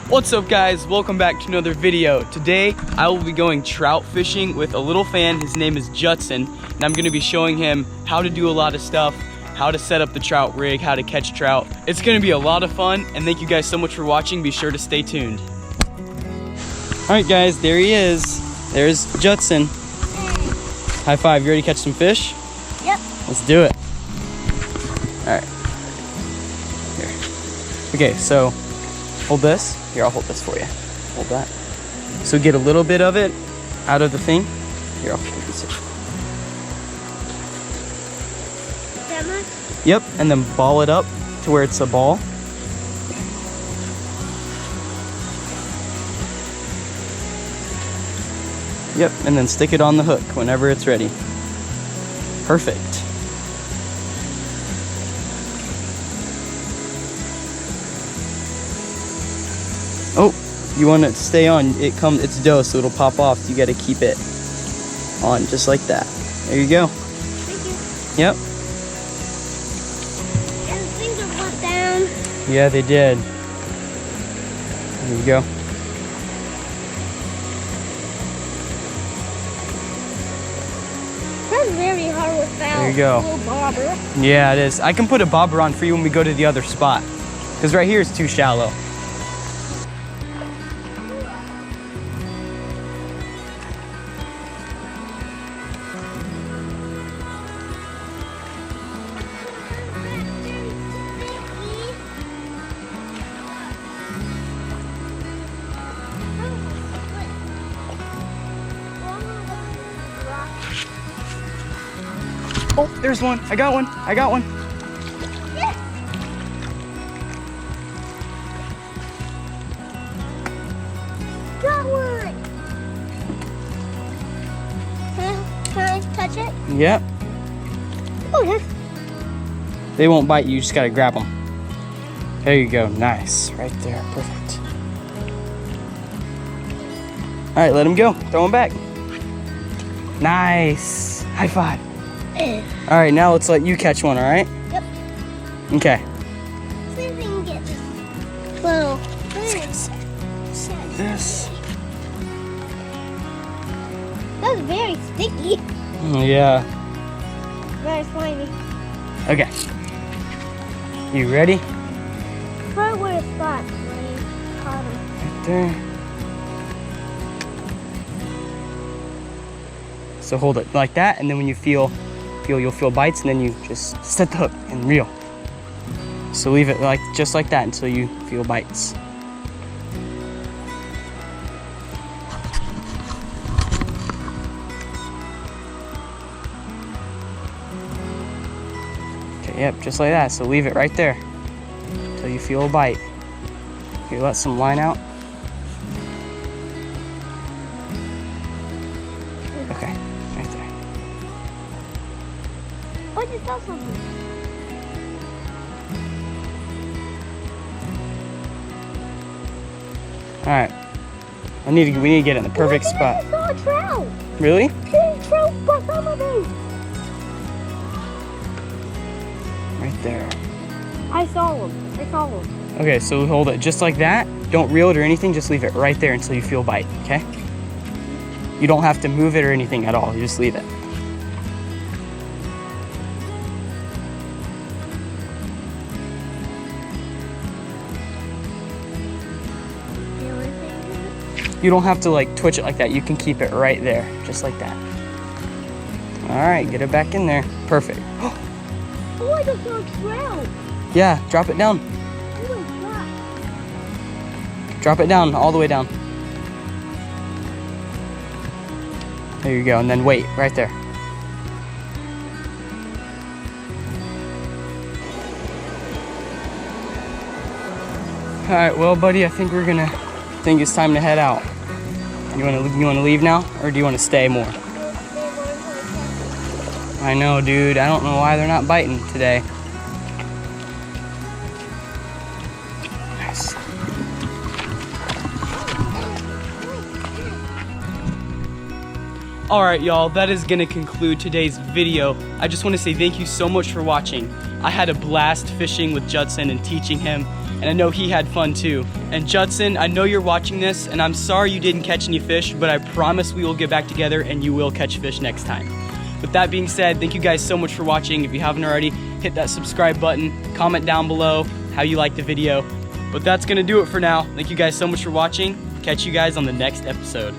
What's up guys, welcome back to another video. Today I will be going trout fishing with a little fan. His name is Judson, and I'm going to be showing him how to do a lot of stuff, how to set up the trout rig, how to catch trout. It's going to be a lot of fun, and thank you guys so much for watching. Be sure to stay tuned. Alright guys, there he is. There's Judson. High five, you ready to catch some fish? Yep. Let's do it. Alright. Here. Okay, so hold this. Here, I'll hold this for you. Hold that. So get a little bit of it out of the thing. Here, I'll focus it. That much? Yep, and then ball it up to where it's a ball. Yep, and then stick it on the hook whenever it's ready. Perfect. Oh, you want it to stay on. It's dough, so it'll pop off. You got to keep it on just like that. There you go. Thank you. Yep. And things are put down. Yeah, they did. There you go. That's very hard without There you go. a little bobber. Yeah, it is. I can put a bobber on for you when we go to the other spot, because right here is too shallow. Oh, there's one. I got one. I got one. Yeah. Got one. Can I touch it? Yep. Oh, yes. They won't bite you. You just got to grab them. There you go. Nice. Right there. Perfect. All right, let him go. Throw him back. Nice. High five. All right, now let's let you catch one, all right? Yep. Okay. See if we can get this little This. That was very sticky. Yeah. Very slimy. Okay. You ready? Probably where it's spot when you caught him. Right there. So hold it like that, and then when you you'll feel bites, and then you just set the hook and reel. So leave it just like that until you feel bites. Okay, yep, just like that. So leave it right there until you feel a bite. You let some line out. Okay, right there. Oh, I just saw something. All right. We need to get in the perfect Look, spot. I saw a trout. Really? Big trout, but some of them. Right there. I saw them. Okay, so hold it just like that. Don't reel it or anything. Just leave it right there until you feel bite. Okay? You don't have to move it or anything at all. You just leave it. You don't have to twitch it like that. You can keep it right there, just like that. All right, get it back in there. Perfect. Oh, I just saw a trout. Yeah, drop it down. Oh my God. Drop it down, all the way down. There you go, and then wait, right there. All right, well, buddy, I think it's time to head out. You wanna leave now, or do you wanna stay more? I know, dude. I don't know why they're not biting today. Nice. Alright y'all, that is gonna conclude today's video. I just want to say thank you so much for watching. I had a blast fishing with Judson and teaching him. and I know he had fun too. And Judson, I know you're watching this, and I'm sorry you didn't catch any fish, but I promise we will get back together and you will catch fish next time. With that being said, thank you guys so much for watching. If you haven't already, hit that subscribe button, comment down below how you liked the video. But that's gonna do it for now. Thank you guys so much for watching. Catch you guys on the next episode.